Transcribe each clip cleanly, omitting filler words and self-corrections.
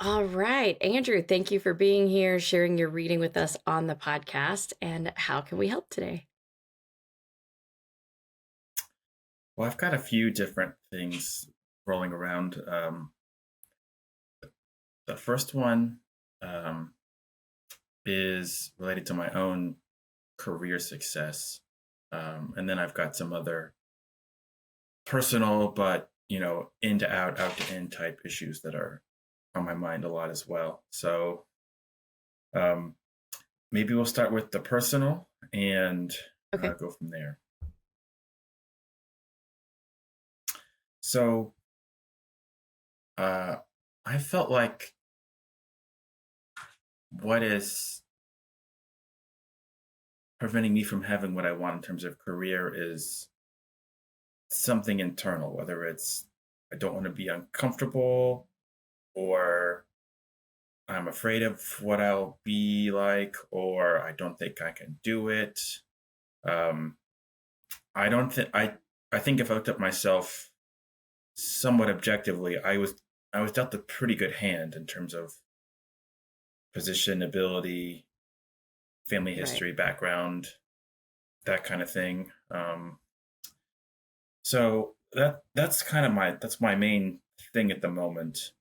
All right, Andrew, thank you for being here, sharing your reading with us on the podcast. And how can we help today? Well, I've got a few different things rolling around. The first one um, is related to my own career success. And then I've got some other personal, but, in to out to in type issues that are on my mind a lot as well. So um, maybe we'll start with the personal and Okay. go from there. So uh, I felt like what is preventing me from having what I want in terms of career is something internal, whether it's I don't want to be uncomfortable or I'm afraid of what I'll be like or I don't think I can do it. Um, I don't think I think if I looked at myself somewhat objectively, I was dealt a pretty good hand in terms of position, ability, family Right. history, background, that kind of thing. So that's my main thing at the moment.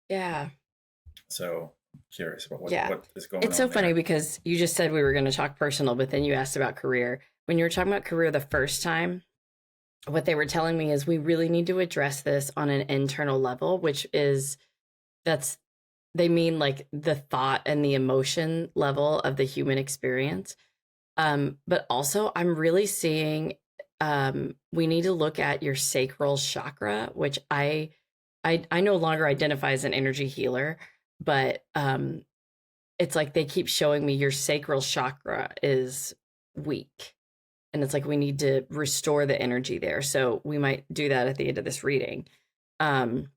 Yeah. So curious about what Yeah. what is going It's so on funny there. because you just said we were going to talk personal, but then you asked about career. When you were talking about career the first time, what they were telling me is we really need to address this on an internal level, which is that's they mean like the thought and the emotion level of the human experience. But also, I'm really seeing we need to look at your sacral chakra, which I no longer identify as an energy healer, but it's like they keep showing me your sacral chakra is weak. And it's like we need to restore the energy there. So we might do that at the end of this reading. Um,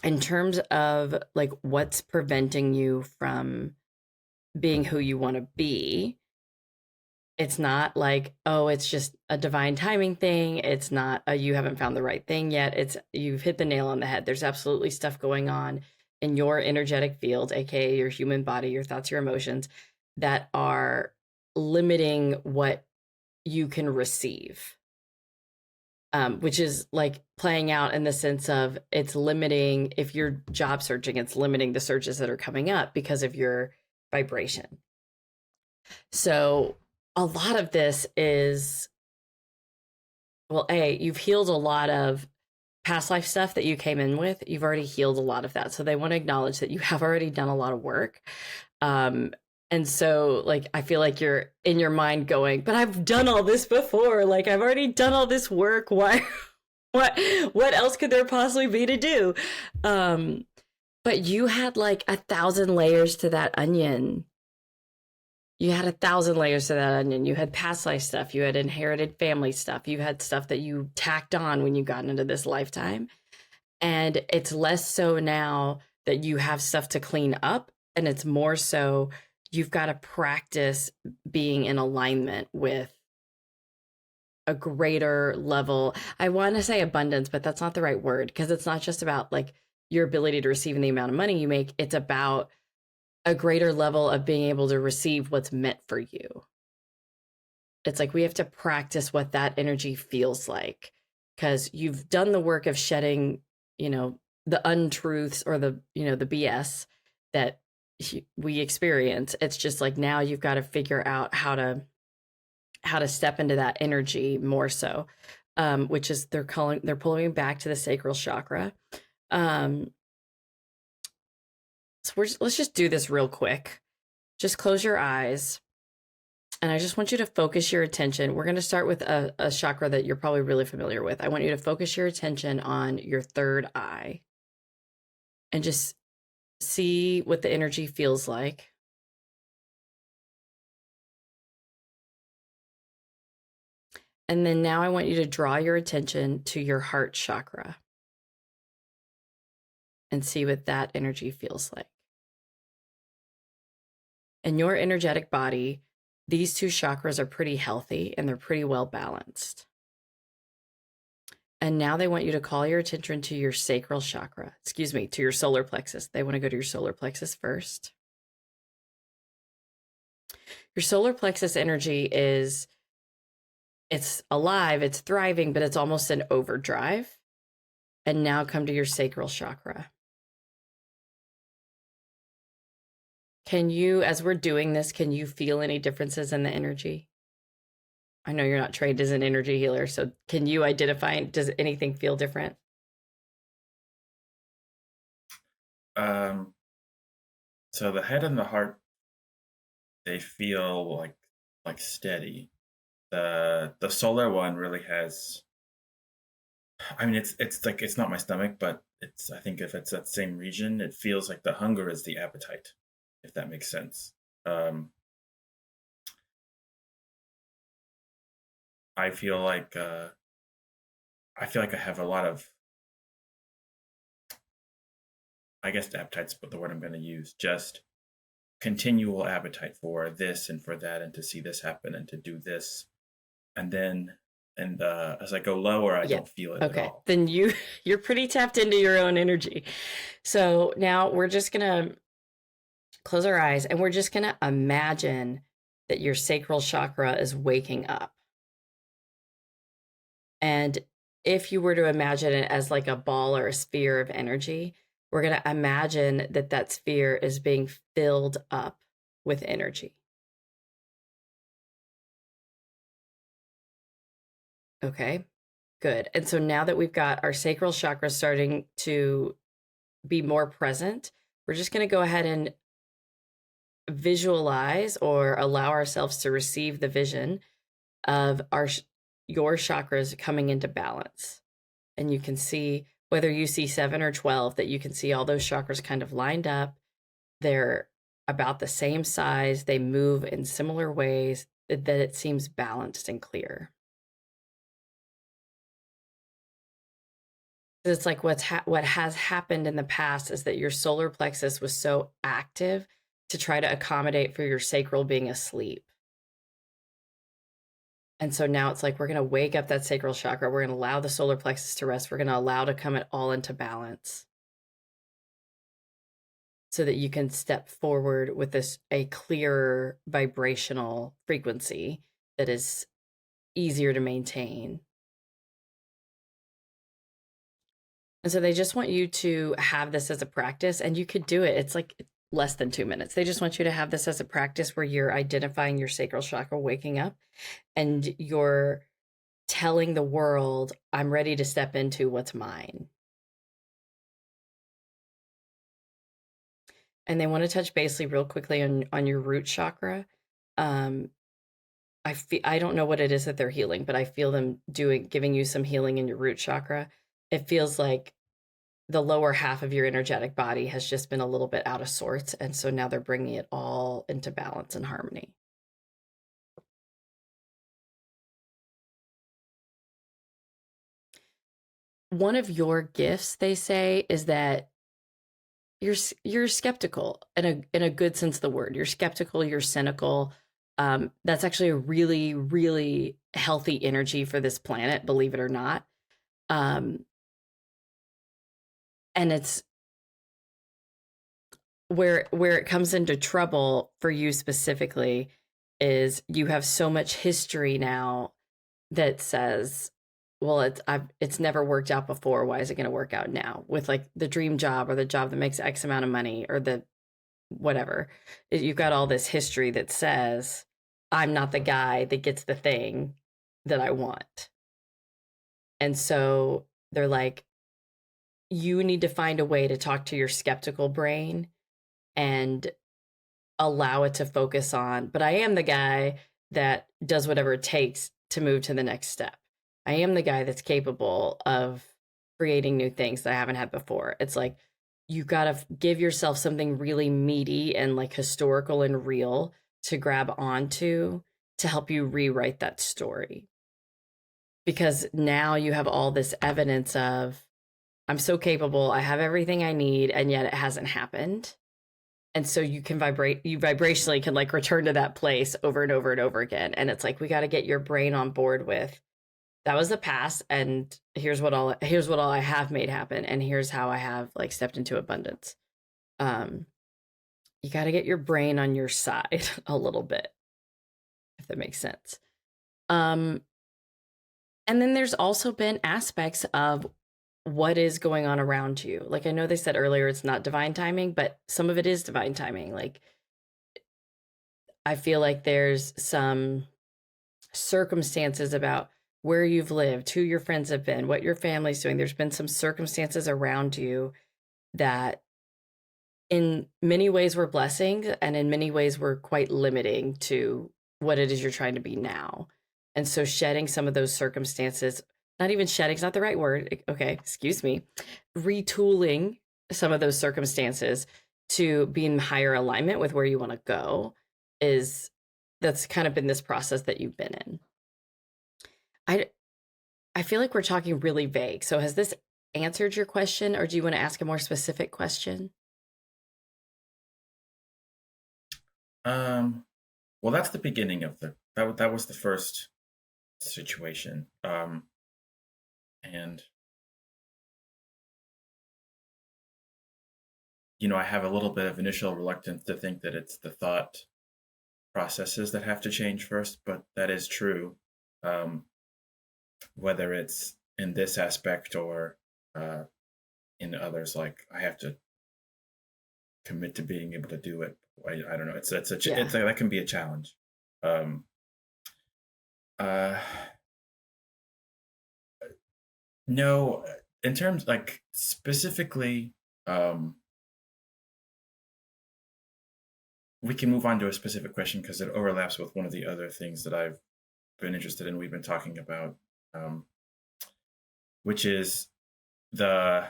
in terms of like what's preventing you from being who you want to be, it's not like, oh, it's just a divine timing thing. It's not a you haven't found the right thing yet. It's you've hit the nail on the head. There's absolutely stuff going on in your energetic field, aka your human body, your thoughts, your emotions, that are limiting what you can receive. Which is like playing out in the sense of it's limiting if you're job searching, it's limiting the searches that are coming up because of your vibration. So a lot of this is, well, you've healed a lot of past life stuff that you came in with. You've already healed a lot of that. So they want to acknowledge that you have already done a lot of work. Um, and so like I feel like you're in your mind going, but I've done all this before. Like I've already done all this work. Why what else could there possibly be to do? Um, but you had like 1,000 layers to that onion. You had 1,000 layers to that onion. You had past life stuff. You had inherited family stuff. You had stuff that you tacked on when you got into this lifetime. And it's less so now that you have stuff to clean up. And it's more so you've got to practice being in alignment with a greater level. I want to say abundance, but that's not the right word because it's not just about like your ability to receive and the amount of money you make. It's about a greater level of being able to receive what's meant for you. It's like we have to practice what that energy feels like because you've done the work of shedding, you know, the untruths or the BS that we experience. It's just like now you've got to figure out how to step into that energy more so, which is they're pulling me back to the sacral chakra. Um, so let's just do this real quick. Just close your eyes. And I just want you to focus your attention. We're going to start with a chakra that you're probably really familiar with. I want you to focus your attention on your third eye and just see what the energy feels like. And then now I want you to draw your attention to your heart chakra and see what that energy feels like. In your energetic body, these two chakras are pretty healthy and they're pretty well balanced. And now they want you to call your attention to your sacral chakra, to your solar plexus. They want to go to your solar plexus first. Your solar plexus energy it's alive, it's thriving, but it's almost an overdrive. And now come to your sacral chakra. Can you, as we're doing this, can you feel any differences in the energy? I know you're not trained as an energy healer, so can you identify, does anything feel different? So the head and the heart, they feel like steady. The solar one really has, I mean, it's like, it's not my stomach, but it's, I think if it's that same region, it feels like the hunger is the appetite, if that makes sense. I feel like I have a lot of, I guess appetite's the word I'm going to use, just continual appetite for this and for that, and to see this happen and to do this. And then, as I go lower, I don't feel it at all. Then you're pretty tapped into your own energy. So now we're just going to close our eyes and we're just going to imagine that your sacral chakra is waking up. And if you were to imagine it as like a ball or a sphere of energy, we're going to imagine that that sphere is being filled up with energy. Okay, good. And so now that we've got our sacral chakra starting to be more present, we're just going to go ahead and visualize or allow ourselves to receive the vision of your chakras coming into balance. And you can see, whether you see 7 or 12, that you can see all those chakras kind of lined up. They're about the same size. They move in similar ways, that it seems balanced and clear. It's like what has happened in the past is that your solar plexus was so active to try to accommodate for your sacral being asleep. And so now it's like, we're going to wake up that sacral chakra. We're going to allow the solar plexus to rest. We're going to allow to come it all into balance, so that you can step forward with a clearer vibrational frequency that is easier to maintain. And so they just want you to have this as a practice, and you could do it. It's like less than 2 minutes. They just want you to have this as a practice where you're identifying your sacral chakra waking up, and you're telling the world, I'm ready to step into what's mine. And they want to touch basically real quickly on your root chakra. I don't know what it is that they're healing, but I feel them giving you some healing in your root chakra. It feels like the lower half of your energetic body has just been a little bit out of sorts. And so now they're bringing it all into balance and harmony. One of your gifts, they say, is that you're skeptical in a good sense of the word. You're skeptical, you're cynical. That's actually a really, really healthy energy for this planet, believe it or not. And it's where it comes into trouble for you specifically is you have so much history now that says, well, it's never worked out before. Why is it going to work out now? With like the dream job, or the job that makes X amount of money, or the whatever. You've got all this history that says, I'm not the guy that gets the thing that I want. And so they're like, you need to find a way to talk to your skeptical brain and allow it to focus on, but I am the guy that does whatever it takes to move to the next step. I am the guy that's capable of creating new things that I haven't had before. It's like, you got to give yourself something really meaty and like historical and real to grab onto to help you rewrite that story. Because now you have all this evidence of, I'm so capable, I have everything I need, and yet it hasn't happened. And so you vibrationally can like return to that place over and over and over again. And it's like, we got to get your brain on board with, that was the past, and here's what all I have made happen, and here's how I have like stepped into abundance. Um, you got to get your brain on your side a little bit, if that makes sense. Um, and then there's also been aspects of what is going on around you. Like I know they said earlier it's not divine timing, but some of it is divine timing. Like I feel like there's some circumstances about where you've lived, who your friends have been, what your family's doing. There's been some circumstances around you that in many ways were blessings and in many ways were quite limiting to what it is you're trying to be now. And so shedding some of those circumstances, not even shedding's not the right word. Okay, excuse me. Retooling some of those circumstances to be in higher alignment with where you want to go is that's kind of been this process that you've been in. I I feel like we're talking really vague. So has this answered your question or do you want to ask a more specific question? Well, that's the beginning of that was the first situation. And I have a little bit of initial reluctance to think that it's the thought processes that have to change first, but that is true. Um, whether it's in this aspect or uh, in others, like I have to commit to being able to do it. I don't know. Yeah. That can be a challenge. Um, uh, no, in terms like specifically, um, we can move on to a specific question because it overlaps with one of the other things that I've been interested in. We've been talking about, um, which is the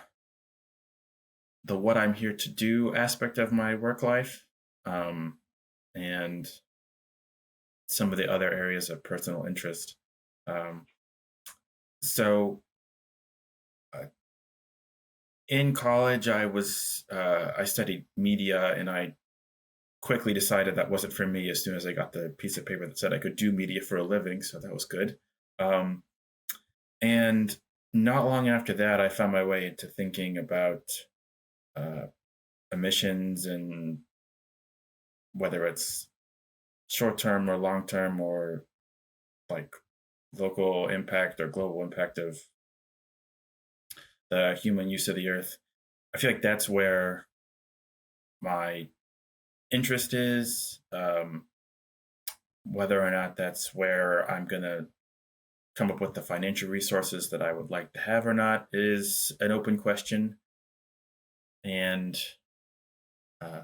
what I'm here to do aspect of my work life, um, and some of the other areas of personal interest. Um, so uh, in college, I studied media, and I quickly decided that wasn't for me as soon as I got the piece of paper that said I could do media for a living. So that was good. Um, and not long after that, I found my way into thinking about uh, emissions and whether it's short term or long term or like local impact or global impact of the human use of the earth. I feel like that's where my interest is. Whether or not that's where I'm going to come up with the financial resources that I would like to have or not is an open question. And uh,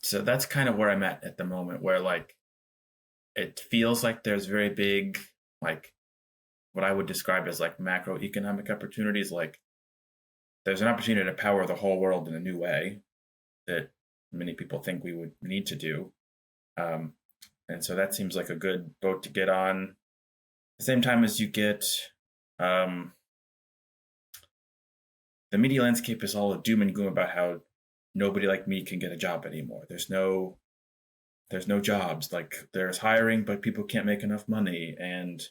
so that's kind of where I'm at the moment, where like it feels like there's very big, like what I would describe as like macroeconomic opportunities. Like there's an opportunity to power the whole world in a new way that many people think we would need to do. Um, and so that seems like a good boat to get on. At the same time as you get, um, the media landscape is all doom and gloom about how nobody like me can get a job anymore. There's no jobs. Like there's hiring, but people can't make enough money, and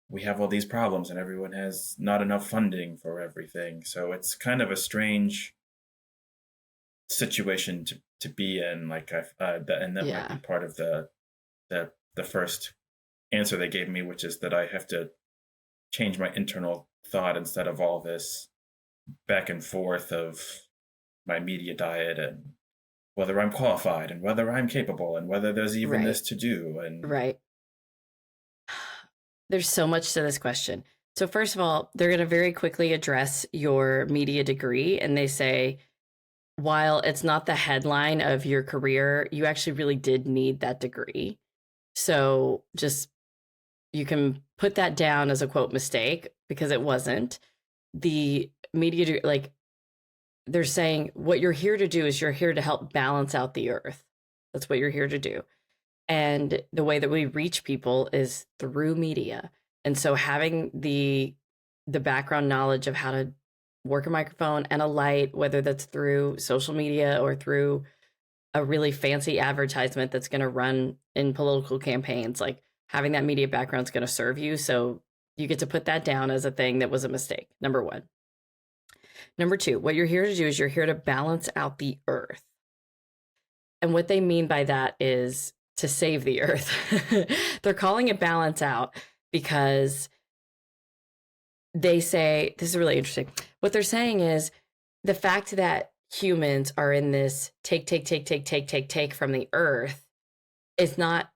we have all these problems, and everyone has not enough funding for everything. So it's kind of a strange situation to be in. Like and that might be Yeah. part of the first answer they gave me, which is that I have to change my internal thought instead of all this back and forth of my media diet and whether I'm qualified and whether I'm capable and whether there's even Right. this to do. And Right. There's so much to this question. So first of all, they're going to very quickly address your media degree and they say while it's not the headline of your career, you actually really did need that degree. So just you can put that down as a quote mistake because it wasn't. The media like they're saying what you're here to do is you're here to help balance out the earth. That's what you're here to do. And the way that we reach people is through media. And so having the background knowledge of how to work a microphone and a light, whether that's through social media or through a really fancy advertisement that's going to run in political campaigns, like having that media background is going to serve you. So you get to put that down as a thing that was a mistake. Number one. Number two, what you're here to do is you're here to balance out the earth. And what they mean by that is to save the earth. They're calling it balance out because they say, this is really interesting. What they're saying is the fact that humans are in this take from the earth is not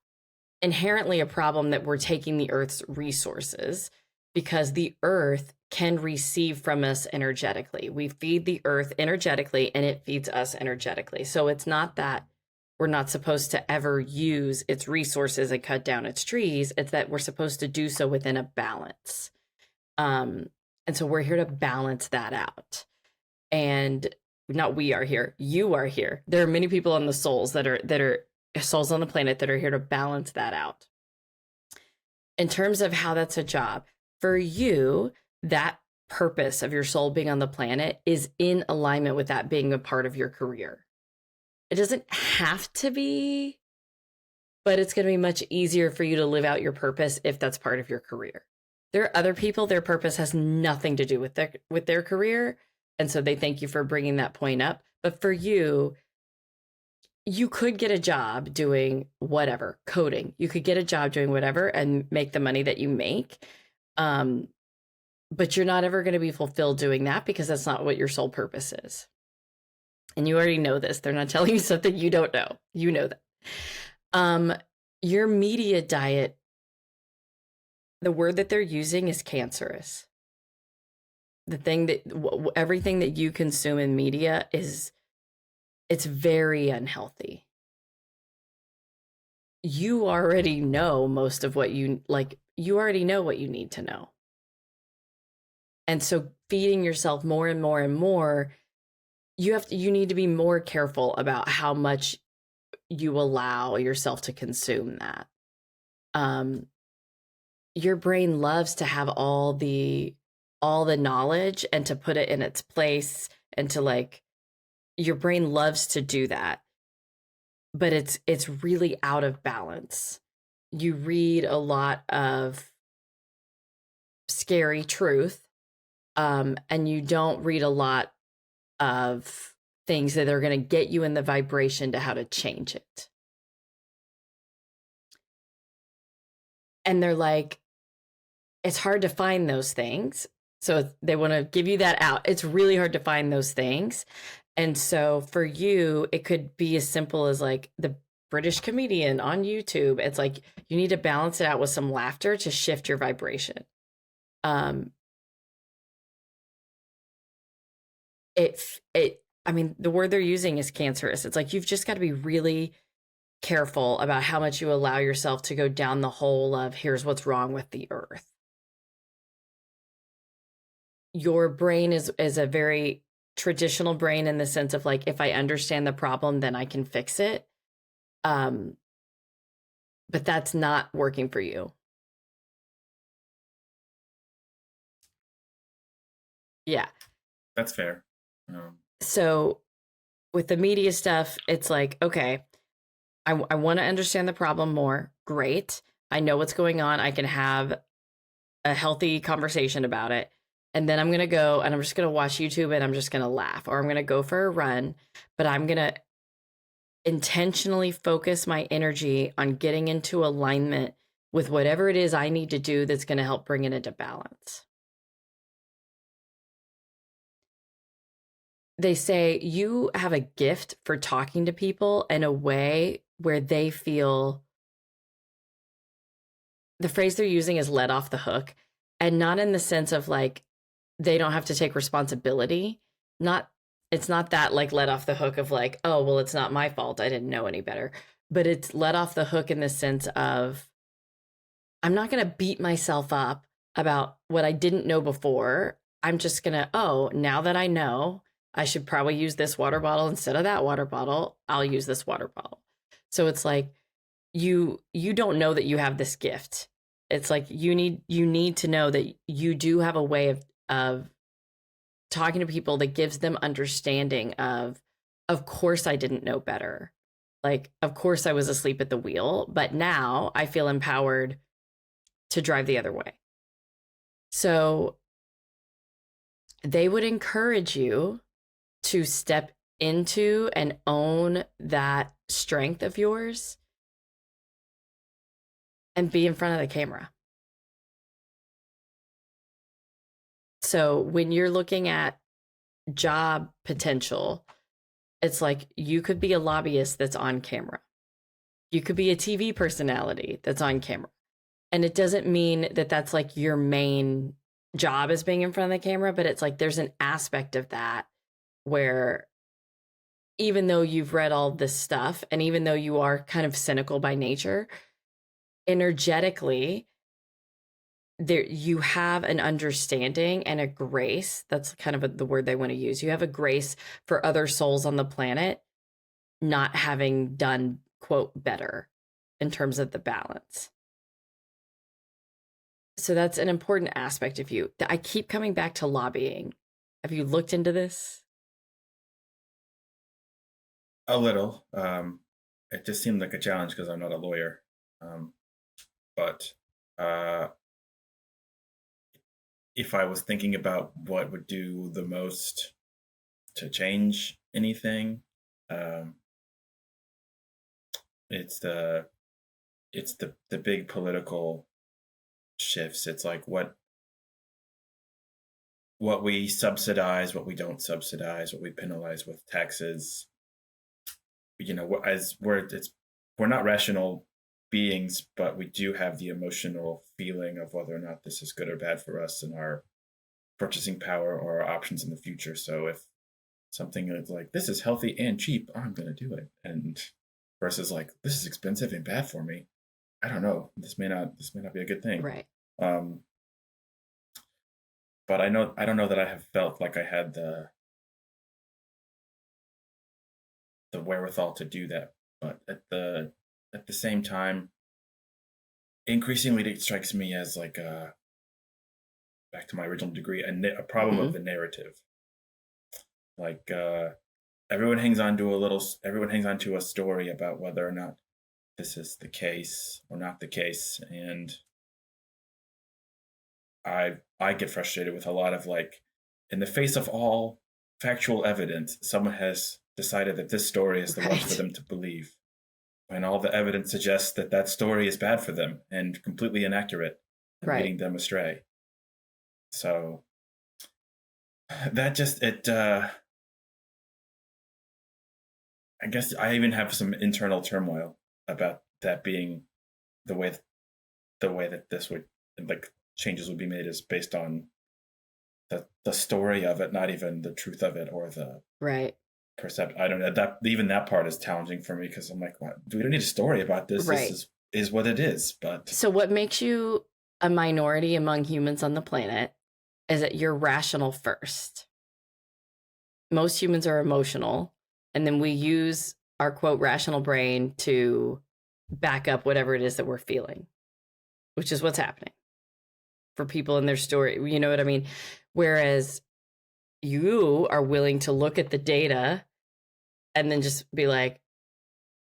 inherently a problem that we're taking the earth's resources, because the earth can receive from us energetically. We feed the earth energetically and it feeds us energetically. So it's not that we're not supposed to ever use its resources and cut down its trees. It's that we're supposed to do so within a balance. And so we're here to balance that out. And not we are here, you are here. There are many people on the souls that are souls on the planet that are here to balance that out. In terms of how that's a job, for you, that purpose of your soul being on the planet is in alignment with that being a part of your career. It doesn't have to be, but it's going to be much easier for you to live out your purpose if that's part of your career. There are other people, their purpose has nothing to do with their career. And so they thank you for bringing that point up. But for you, you could get a job doing whatever, coding. You could get a job doing whatever and make the money that you make. But you're not ever going to be fulfilled doing that because that's not what your soul purpose is. And you already know this. They're not telling you something you don't know. You know that. Your media diet, the word that they're using is cancerous. The thing that everything that you consume in media it's very unhealthy. You already know most of what you already know what you need to know. And so feeding yourself more and more and more, you need to be more careful about how much you allow yourself to consume that. Your brain loves to have all the knowledge and to put it in its place, and to your brain loves to do that, but it's really out of balance. You read a lot of scary truth, and you don't read a lot of things that are going to get you in the vibration to how to change it. And they're like, it's hard to find those things. So they want to give you that out. It's really hard to find those things. And so for you, it could be as simple as the British comedian on YouTube. It's you need to balance it out with some laughter to shift your vibration. The word they're using is cancerous. It's you've just got to be really careful about how much you allow yourself to go down the hole of here's what's wrong with the earth. Your brain is a very traditional brain in the sense of if I understand the problem, then I can fix it. But that's not working for you. Yeah. That's fair. So with the media stuff, it's okay, I want to understand the problem more. Great. I know what's going on. I can have a healthy conversation about it. And then I'm going to go and I'm just going to watch YouTube and I'm just going to laugh, or I'm going to go for a run, but I'm going to intentionally focus my energy on getting into alignment with whatever it is I need to do that's going to help bring it into balance. They say you have a gift for talking to people in a way where they feel, the phrase they're using is let off the hook, and not in the sense of they don't have to take responsibility. It's not that let off the hook of oh, well, it's not my fault, I didn't know any better. But it's let off the hook in the sense of, I'm not going to beat myself up about what I didn't know before. I'm just going to, now that I know, I should probably use this water bottle instead of that water bottle. I'll use this water bottle. So it's you don't know that you have this gift. It's you need to know that you do have a way of talking to people that gives them understanding of course I didn't know better. Like, of course I was asleep at the wheel, but now I feel empowered to drive the other way. So they would encourage you to step into and own that strength of yours and be in front of the camera. So when you're looking at job potential, it's like you could be a lobbyist that's on camera. You could be a TV personality that's on camera. And it doesn't mean that that's like your main job is being in front of the camera, but it's like there's an aspect of that where even though you've read all this stuff and even though you are kind of cynical by nature, energetically, there you have an understanding and a grace. That's kind of the word they want to use. You have a grace for other souls on the planet not having done, quote, better in terms of the balance. So that's an important aspect of you. I keep coming back to lobbying. Have you looked into this? A little. It just seemed like a challenge because I'm not a lawyer. But if I was thinking about what would do the most to change anything, it's the big political shifts. It's like what we subsidize, what we don't subsidize, what we penalize with taxes. You know, as we're not rational beings, but we do have the emotional feeling of whether or not this is good or bad for us and our purchasing power or our options in the future. So if something is like, this is healthy and cheap, I'm going to do it. And versus like, this is expensive and bad for me. I don't know. This may not be a good thing. Right. But I don't know that I have felt like I had the wherewithal to do that. But at the same time, increasingly it strikes me as like back to my original degree, a problem of the narrative. Like everyone hangs on to a story about whether or not this is the case or not the case, and I get frustrated with a lot of like, in the face of all factual evidence, someone has decided that this story is the one for them to believe, when all the evidence suggests that that story is bad for them and completely inaccurate and leading them astray. So that just I guess I even have some internal turmoil about that being the way that this would, like, changes would be made is based on the story of it, not even the truth of it or the percept. I don't know, that even that part is challenging for me because I'm like, what? We don't need a story about this. This is what it is. But so what makes you a minority among humans on the planet is that you're rational first. Most humans are emotional, and then we use our, quote, rational brain to back up whatever it is that we're feeling, which is what's happening for people in their story. You know what I mean? Whereas you are willing to look at the data and then just be like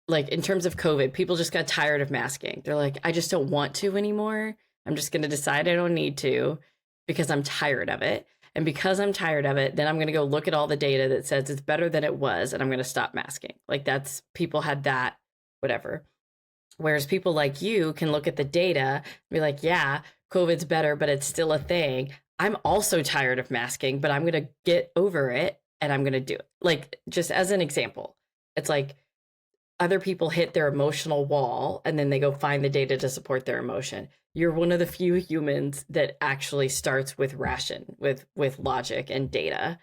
in terms of COVID, people just got tired of masking. They're like, I just don't want to anymore. I'm just going to decide I don't need to because I'm tired of it. And because I'm tired of it, then I'm going to go look at all the data that says it's better than it was, and I'm going to stop masking. Like, that's, people had that, whatever. Whereas people like you can look at the data and be like, yeah, COVID's better, but it's still a thing. I'm also tired of masking, but I'm going to get over it and I'm going to do it. Like, just as an example, it's like other people hit their emotional wall and then they go find the data to support their emotion. You're one of the few humans that actually starts with with logic and data,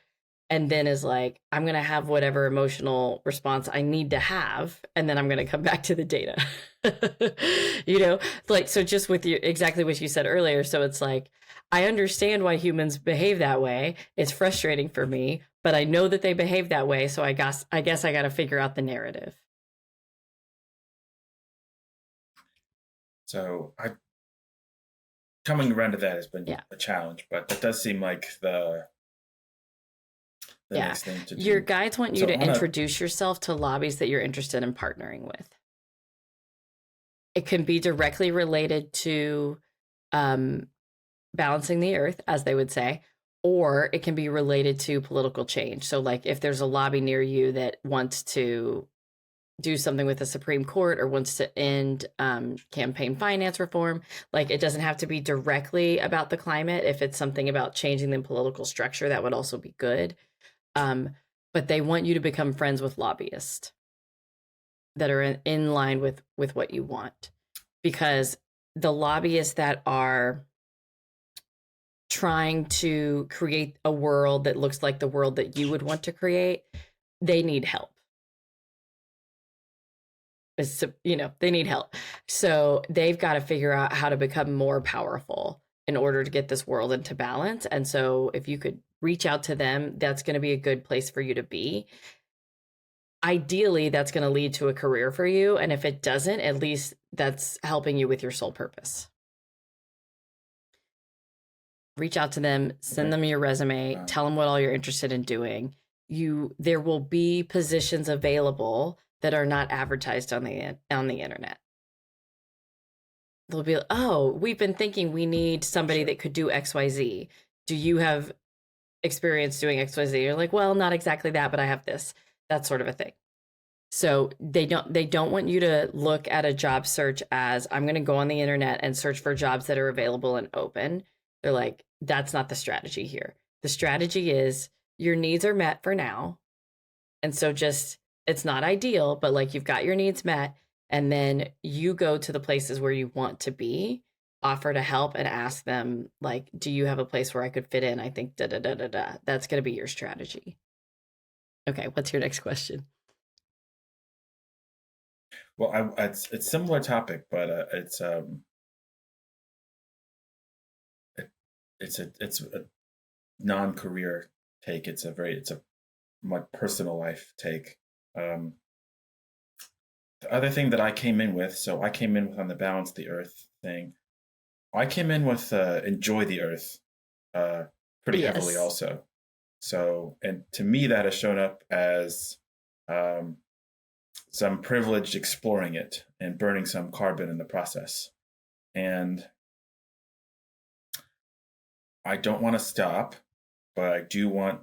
and then is like, I'm going to have whatever emotional response I need to have, and then I'm going to come back to the data. You know, like, so just with you, exactly what you said earlier. So it's like, I understand why humans behave that way. It's frustrating for me, but I know that they behave that way. So I guess I got to figure out the narrative. So coming around to that has been a challenge, but it does seem like the Yeah. next thing to Your do. guides want you So to I want to, introduce yourself to lobbies that you're interested in partnering with. It can be directly related to um, balancing the earth, as they would say, or it can be related to political change. So, like, if there's a lobby near you that wants to do something with the Supreme Court or wants to end campaign finance reform, like, it doesn't have to be directly about the climate. If it's something about changing the political structure, that would also be good. But they want you to become friends with lobbyists that are in line with what you want, because the lobbyists that are trying to create a world that looks like the world that you would want to create, they need help. They need help. So they've got to figure out how to become more powerful in order to get this world into balance. And so if you could reach out to them, that's going to be a good place for you to be. Ideally, that's going to lead to a career for you. And if it doesn't, at least that's helping you with your soul purpose. Reach out to them, send them your resume, tell them what all you're interested in doing. There will be positions available that are not advertised on the internet. They'll be, oh, we've been thinking we need somebody that could do XYZ. Do you have experience doing XYZ? You're like, well, not exactly that, but I have this. That sort of a thing. So they don't want you to look at a job search as, I'm going to go on the internet and search for jobs that are available and open. They're like, that's not the strategy here. The strategy is your needs are met for now. And so it's not ideal, but like, you've got your needs met, and then you go to the places where you want to be, offer to help, and ask them, like, do you have a place where I could fit in? I think da da da da da. That's going to be your strategy. Okay, what's your next question? well, it's similar topic, but it's a non-career take. It's a my personal life take. The other thing that I came in with, so I came in with on the balance the earth thing. I came in with enjoy the earth pretty heavily also. So, and to me, that has shown up as some privileged exploring it and burning some carbon in the process. And I don't want to stop, but I do want,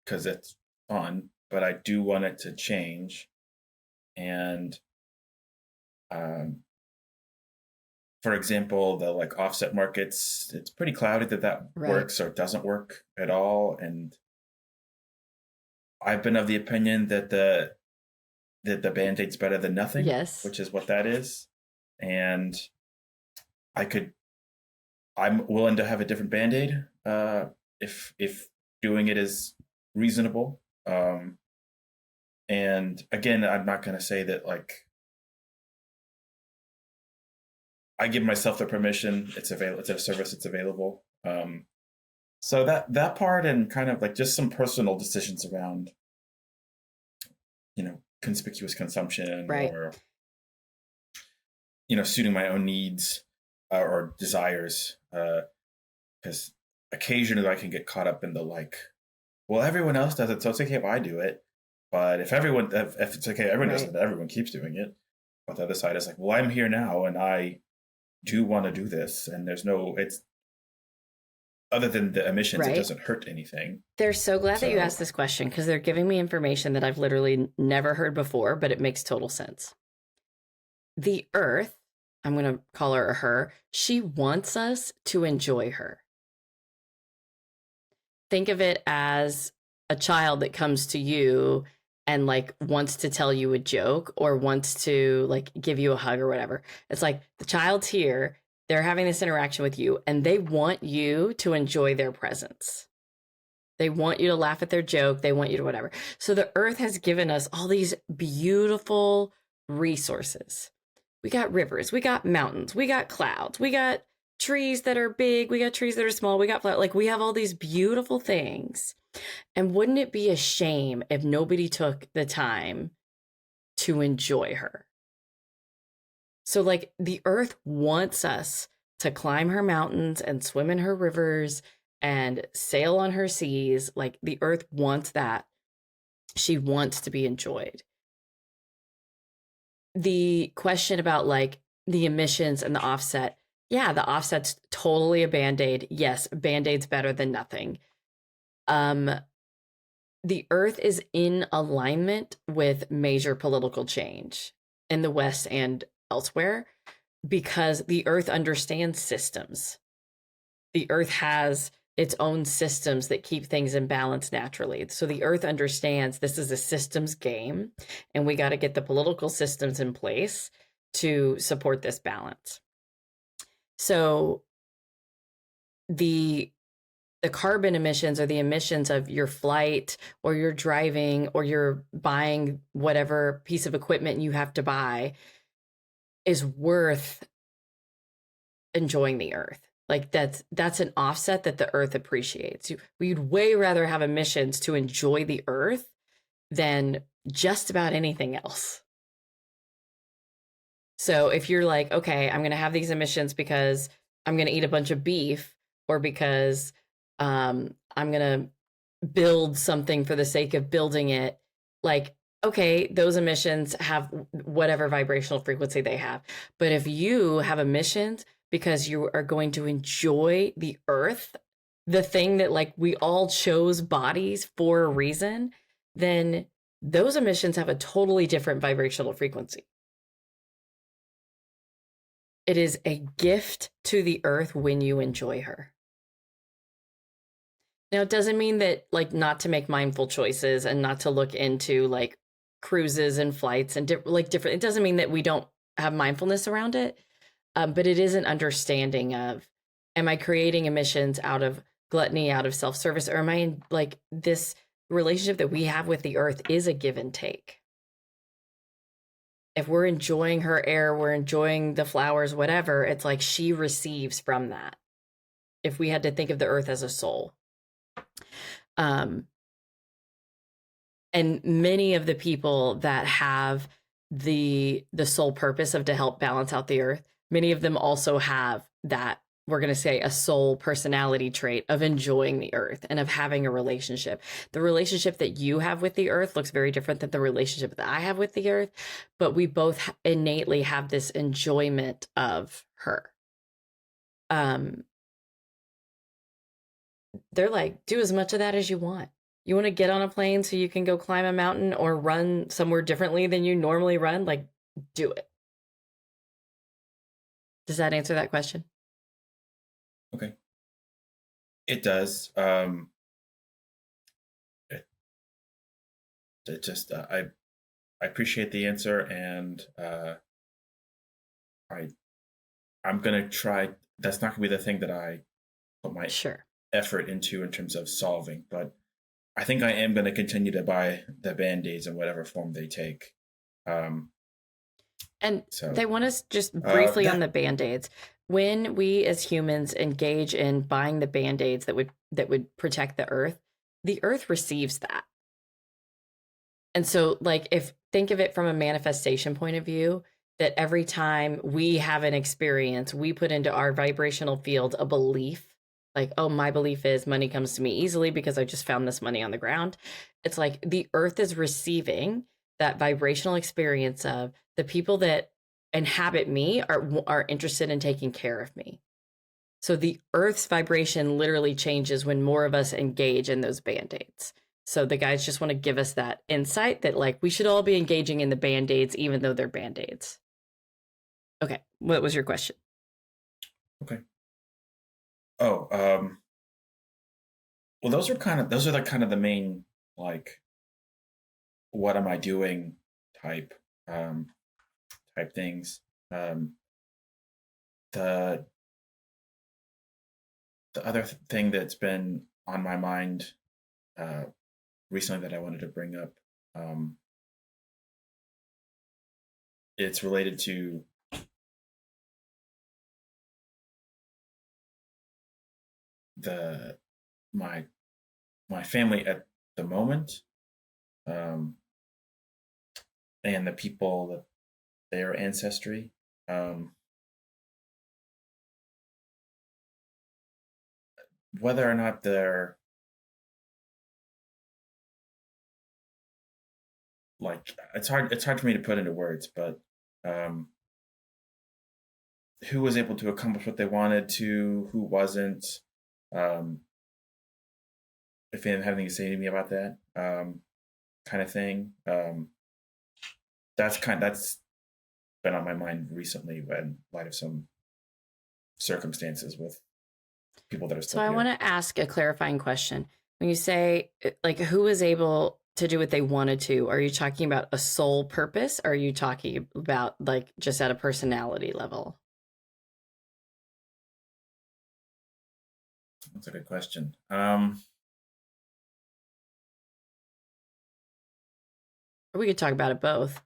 because it's fun, but I do want it to change. And for example, the like offset markets, it's pretty cloudy that works or doesn't work at all. And I've been of the opinion that the Band-Aid's better than nothing, which is what that is. And I'm willing to have a different Band-Aid if doing it is reasonable. And again, I'm not going to say that like I give myself the permission. It's available. It's a service. It's available. So that part, and kind of like just some personal decisions around, conspicuous consumption, or suiting my own needs or desires. Because occasionally I can get caught up in the like, well, everyone else does it, so it's okay if I do it. But if it's okay, everyone does it, everyone keeps doing it. But the other side is like, well, I'm here now, and I do want to do this, and it's other than the emissions, it doesn't hurt anything. They're so glad that you asked this question, because they're giving me information that I've literally never heard before, but it makes total sense. The earth, I'm going to call her a her, she wants us to enjoy her. Think of it as a child that comes to you and like wants to tell you a joke or wants to like give you a hug or whatever. It's like the child's here, they're having this interaction with you, and they want you to enjoy their presence. They want you to laugh at their joke. They want you to whatever. So the earth has given us all these beautiful resources. We got rivers, we got mountains, we got clouds, we got trees that are big, we got trees that are small, we got like we have all these beautiful things. And wouldn't it be a shame if nobody took the time to enjoy her? So like the earth wants us to climb her mountains and swim in her rivers and sail on her seas. Like the earth wants that. She wants to be enjoyed. The question about like the emissions and the offset, yeah, the offset's totally a band-aid. Yes, band-aid's better than nothing. The earth is in alignment with major political change in the West and elsewhere because the earth understands systems. The earth has its own systems that keep things in balance naturally. So the earth understands this is a systems game, and we got to get the political systems in place to support this balance. So the carbon emissions or the emissions of your flight or your driving or you're buying whatever piece of equipment you have to buy is worth enjoying the earth. Like that's an offset that the earth appreciates. We'd way rather have emissions to enjoy the earth than just about anything else. So if you're like, okay, I'm going to have these emissions because I'm going to eat a bunch of beef or because I'm going to build something for the sake of building it, like, okay, those emissions have whatever vibrational frequency they have. But if you have emissions because you are going to enjoy the earth, the thing that like we all chose bodies for a reason, then those emissions have a totally different vibrational frequency. It is a gift to the earth when you enjoy her. Now, it doesn't mean that like not to make mindful choices and not to look into like cruises and flights and different. It doesn't mean that we don't have mindfulness around it, but it is an understanding of: am I creating emissions out of gluttony, out of self-service, or am I in like this relationship that we have with the earth is a give and take? If we're enjoying her air, we're enjoying the flowers, whatever. It's like she receives from that. If we had to think of the earth as a soul. And many of the people that have the sole purpose of to help balance out the earth, many of them also have that, we're going to say, a soul personality trait of enjoying the earth and of having a relationship. The relationship that you have with the earth looks very different than the relationship that I have with the earth, but we both innately have this enjoyment of her. They're like, do as much of that as you want. You want to get on a plane so you can go climb a mountain or run somewhere differently than you normally run? Like, do it. Does that answer that question? Okay. It does. It just I appreciate the answer, and I'm gonna try. That's not gonna be the thing that I put my Sure. effort into in terms of solving, but I think I am gonna continue to buy the band-aids in whatever form they take. And So they want us just briefly on that the band-aids. When we as humans engage in buying the band-aids that would protect the earth receives that. And so like if think of it from a manifestation point of view, that every time we have an experience, we put into our vibrational field a belief, like, oh, my belief is money comes to me easily because I just found this money on the ground. It's like the earth is receiving that vibrational experience of the people that inhabit me are interested in taking care of me. So the earth's vibration literally changes when more of us engage in those band-aids. So the guys just want to give us that insight that like we should all be engaging in the band-aids even though they're band-aids. Okay, what was your question? okay. Oh, well, those are the kind of the main, like, what am I doing type type things. The other thing that's been on my mind recently that I wanted to bring up, it's related to the my family at the moment, um, and the people that their ancestry. Um, whether or not they're like, it's hard for me to put into words, but um, who was able to accomplish what they wanted to, who wasn't, um, if they didn't have anything to say to me about that, kind of thing. That's been on my mind recently in light of some circumstances with people that are So still I want here. to ask a clarifying question. When you say like who was able to do what they wanted to, are you talking about a soul purpose? Or are you talking about like just at a personality level? That's a good question. Or we could talk about it both.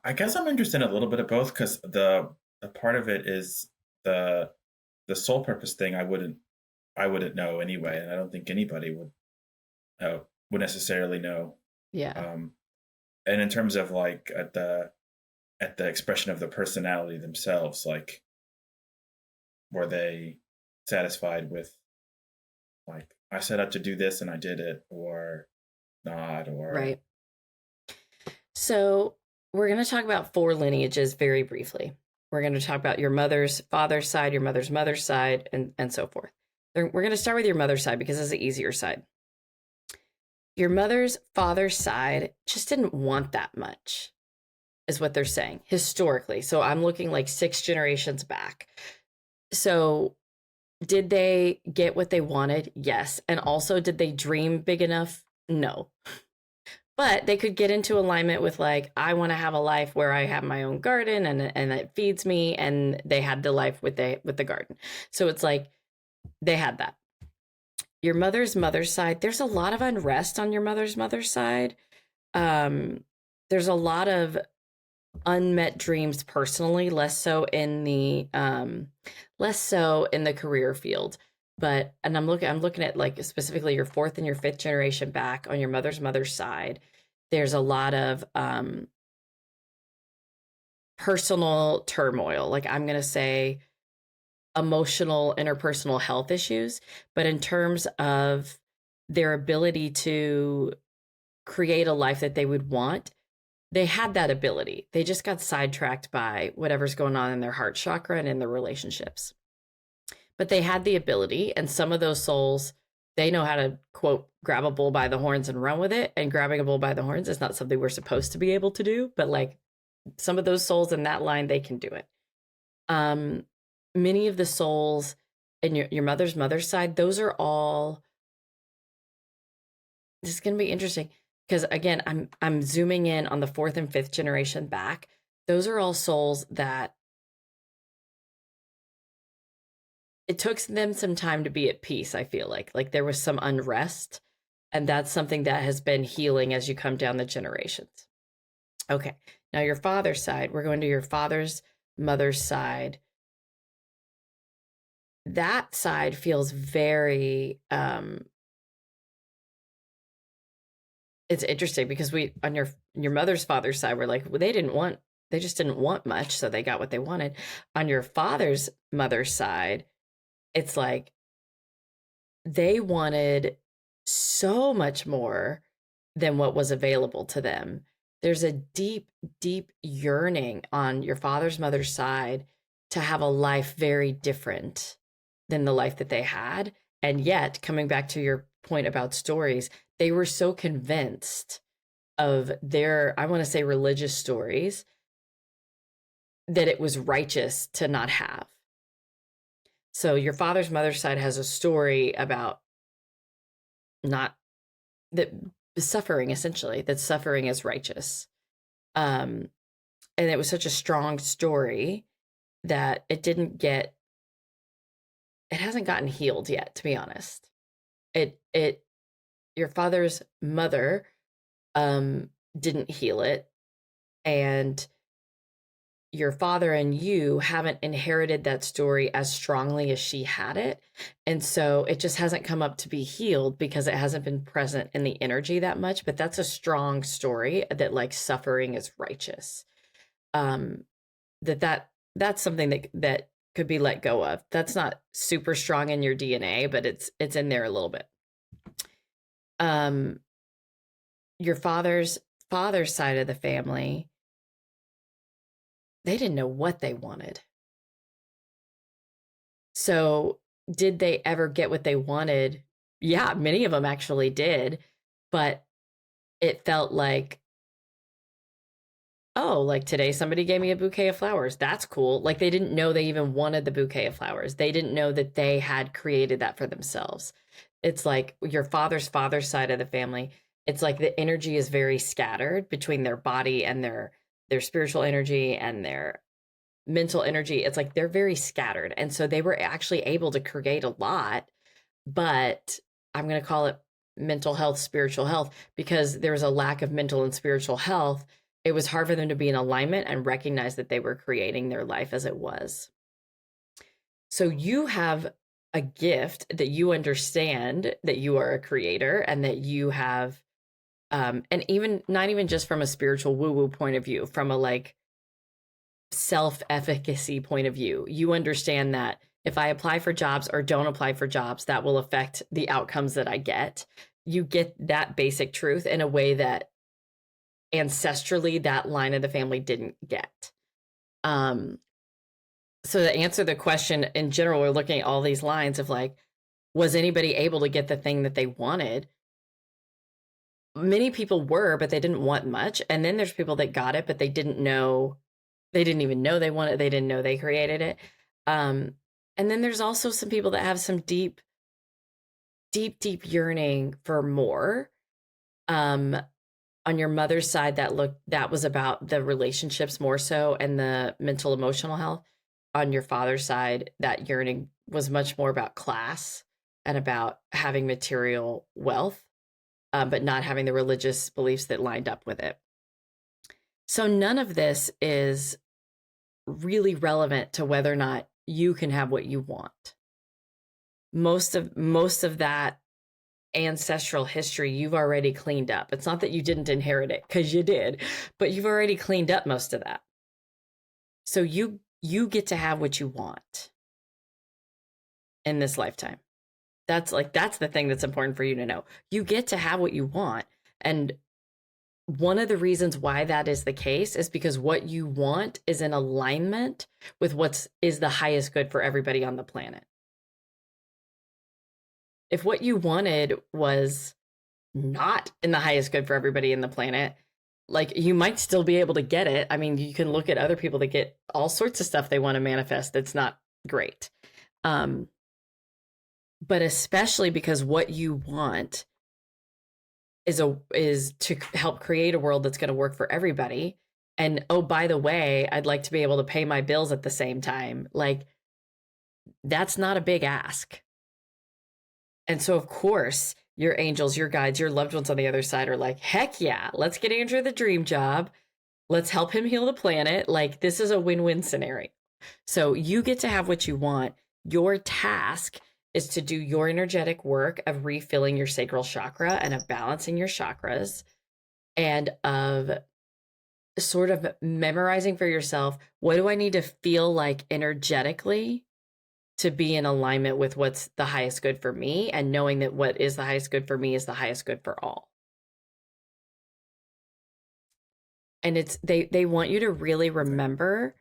I guess I'm interested in a little bit of both because the part of it is the the sole purpose thing. I wouldn't know anyway, and I don't think anybody would necessarily know. Yeah. Um, and in terms of like at the expression of the personality themselves, like were they satisfied with like I set out to do this and I did it, or not, or Right. So we're going to talk about four lineages very briefly. We're going to talk about your mother's father's side, your mother's side, and so forth. We're going to start with your mother's side because it's the easier side. Your mother's father's side just didn't want that much, is what they're saying historically. So I'm looking like 6 generations back. So did they get what they wanted? Yes. And also, did they dream big enough? No. But they could get into alignment with like, I want to have a life where I have my own garden and it feeds me, and they had the life with the garden. So it's like they had that. Your mother's side, there's a lot of unrest on your mother's side. Um, there's a lot of unmet dreams personally, less so in the career field. But and I'm looking at like specifically your fourth and your fifth generation back on your mother's side. There's a lot of personal turmoil. Like I'm gonna say emotional interpersonal health issues, but in terms of their ability to create a life that they would want, they had that ability. They just got sidetracked by whatever's going on in their heart chakra and in their relationships. But they had the ability, and some of those souls, they know how to quote grab a bull by the horns and run with it. And grabbing a bull by the horns is not something we're supposed to be able to do, but like some of those souls in that line, they can do it. Um, Many of the souls in your mother's side, those are all. This is going to be interesting because again, I'm zooming in on the fourth and fifth generation back. Those are all souls that it took them some time to be at peace. I feel like there was some unrest, and that's something that has been healing as you come down the generations. Okay, now your father's side. We're going to your father's mother's side. That side feels very it's interesting because we on your mother's father's side we're like, well, they just didn't want much, so they got what they wanted. On your father's mother's side, it's like they wanted so much more than what was available to them. There's a deep, deep yearning on your father's mother's side to have a life very different than the life that they had. And yet, coming back to your point about stories, they were so convinced of their, I want to say, religious stories that it was righteous to not have. So your father's mother's side has a story about not that suffering, essentially, that suffering is righteous. Um, and it was such a strong story that it hasn't gotten healed yet, to be honest. It your father's mother didn't heal it, and your father and you haven't inherited that story as strongly as she had it. And so it just hasn't come up to be healed because it hasn't been present in the energy that much. But that's a strong story that like suffering is righteous. Um, that's something that could be let go of. That's not super strong in your DNA, but it's in there a little bit. Your father's side of the family, they didn't know what they wanted. So did they ever get what they wanted? Yeah, many of them actually did, but it felt like, oh, like today somebody gave me a bouquet of flowers. That's cool. Like they didn't know they even wanted the bouquet of flowers. They didn't know that they had created that for themselves. It's like your father's side of the family. It's like the energy is very scattered between their body and their spiritual energy and their mental energy. It's like they're very scattered. And so they were actually able to create a lot, but I'm going to call it mental health, spiritual health, because there was a lack of mental and spiritual health. It was hard for them to be in alignment and recognize that they were creating their life as it was. So you have a gift that you understand that you are a creator and that you have, and even not even just from a spiritual woo-woo point of view, from a like self-efficacy point of view, you understand that if I apply for jobs or don't apply for jobs, that will affect the outcomes that I get. You get that basic truth in a way that ancestrally that line of the family didn't get. So to answer the question in general, we're looking at all these lines of like, was anybody able to get the thing that they wanted? Many people were, but they didn't want much. And then there's people that got it, but they didn't know, they didn't even know they wanted it. They didn't know they created it. And then there's also some people that have some deep yearning for more. On your mother's side, that was about the relationships more so and the mental emotional health. On your father's side, that yearning was much more about class and about having material wealth, but not having the religious beliefs that lined up with it. So none of this is really relevant to whether or not you can have what you want. Most of that ancestral history you've already cleaned up. It's not that you didn't inherit it, because you did, but you've already cleaned up most of that. So you get to have what you want in this lifetime. That's the thing that's important for you to know. You get to have what you want. And one of the reasons why that is the case is because what you want is in alignment with what is the highest good for everybody on the planet. If what you wanted was not in the highest good for everybody in the planet, like you might still be able to get it. I mean, you can look at other people that get all sorts of stuff they want to manifest that's not great. But especially because what you want is to help create a world that's going to work for everybody. And oh, by the way, I'd like to be able to pay my bills at the same time. Like that's not a big ask. And so, of course, your angels, your guides, your loved ones on the other side are like, heck yeah, let's get Andrew the dream job. Let's help him heal the planet. Like, this is a win-win scenario. So you get to have what you want. Your task is to do your energetic work of refilling your sacral chakra and of balancing your chakras and of sort of memorizing for yourself, what do I need to feel like energetically to be in alignment with what's the highest good for me, and knowing that what is the highest good for me is the highest good for all. And it's they want you to really remember,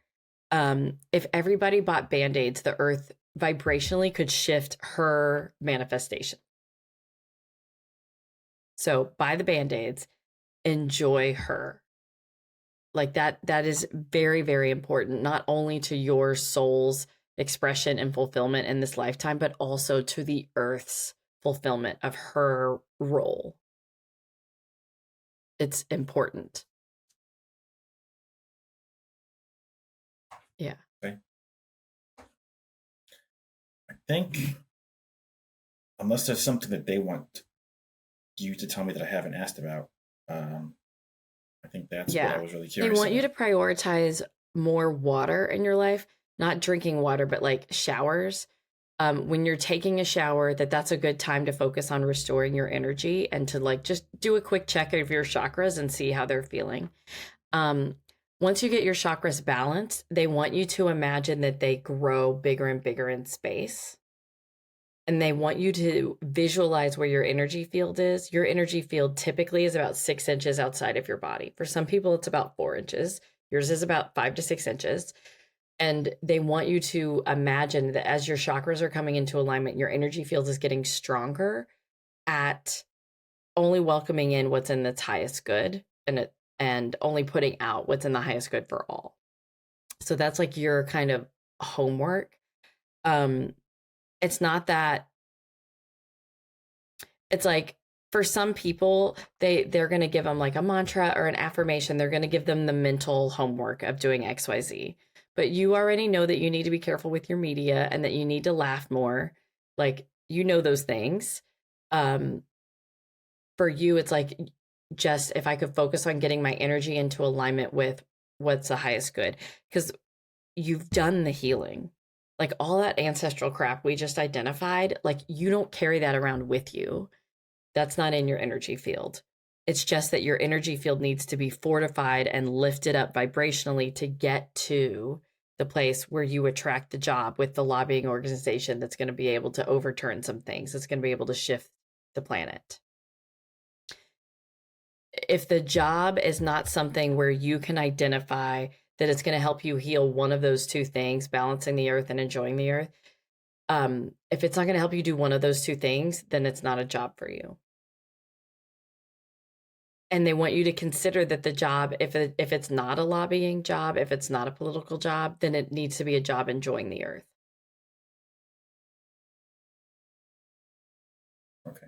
if everybody bought Band-Aids, the earth vibrationally could shift her manifestation. So buy the Band-Aids, enjoy her. Like that is very, very important, not only to your soul's expression and fulfillment in this lifetime, but also to the earth's fulfillment of her role. It's important. Yeah. Okay. I think unless there's something that they want you to tell me that I haven't asked about, I think that's what I was really curious about. They want you to about. prioritize more water in your life, not drinking water, but like showers. When you're taking a shower, that's a good time to focus on restoring your energy and to like just do a quick check of your chakras and see how they're feeling. once you get your chakras balanced, they want you to imagine that they grow bigger and bigger in space. And they want you to visualize where your energy field is. Your energy field typically is about 6 inches outside of your body. For some people, it's about 4 inches. Yours is about 5 to 6 inches. And they want you to imagine that as your chakras are coming into alignment, your energy field is getting stronger at only welcoming in what's in its highest good, and only putting out what's in the highest good for all. So that's like your kind of homework. It's not that, it's like for some people, they're going to give them like a mantra or an affirmation. They're going to give them the mental homework of doing XYZ. But you already know that you need to be careful with your media and that you need to laugh more. Like, you know those things. For you, it's like, just if I could focus on getting my energy into alignment with what's the highest good, because you've done the healing. Like all that ancestral crap we just identified, like you don't carry that around with you. That's not in your energy field. It's just that your energy field needs to be fortified and lifted up vibrationally to get to the place where you attract the job with the lobbying organization that's going to be able to overturn some things. It's going to be able to shift the planet. If the job is not something where you can identify that it's going to help you heal one of those two things, balancing the earth and enjoying the earth, if it's not going to help you do one of those two things, then it's not a job for you. And they want you to consider that the job, if it's not a lobbying job, if it's not a political job, then it needs to be a job enjoying the earth. Okay.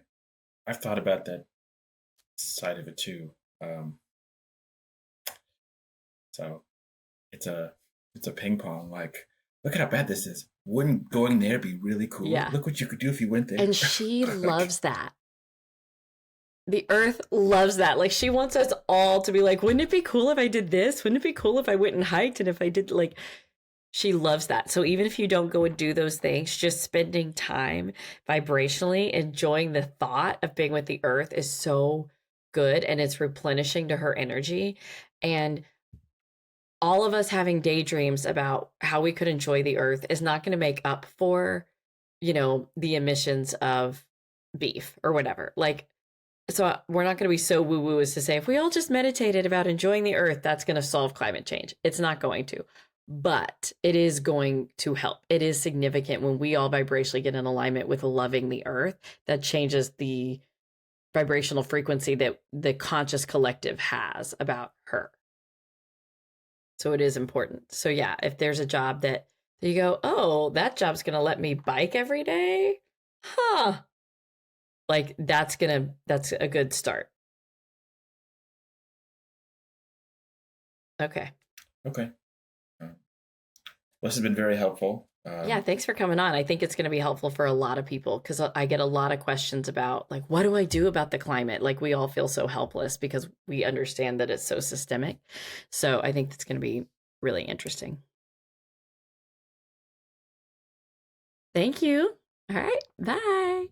I've thought about that side of it too. So it's a ping pong. Like, look at how bad this is. Wouldn't going there be really cool? Yeah. Look what you could do if you went there. And she loves that. The earth loves that. Like, she wants us all to be like, wouldn't it be cool if I did this? Wouldn't it be cool if I went and hiked? And if I did, like, she loves that. So even if you don't go and do those things, just spending time vibrationally, enjoying the thought of being with the earth is so good, and it's replenishing to her energy. And all of us having daydreams about how we could enjoy the earth is not going to make up for, the emissions of beef or whatever. Like, so we're not going to be so woo-woo as to say, if we all just meditated about enjoying the earth, that's going to solve climate change. It's not going to, but it is going to help. It is significant when we all vibrationally get in alignment with loving the earth. That changes the vibrational frequency that the conscious collective has about her. So it is important. So yeah, if there's a job that you go, oh, that job's going to let me bike every day. Huh. Like that's a good start. Okay. Okay. This has been very helpful. Yeah, thanks for coming on. I think it's going to be helpful for a lot of people because I get a lot of questions about, like, what do I do about the climate? Like, we all feel so helpless because we understand that it's so systemic. So I think that's going to be really interesting. Thank you. All right. Bye.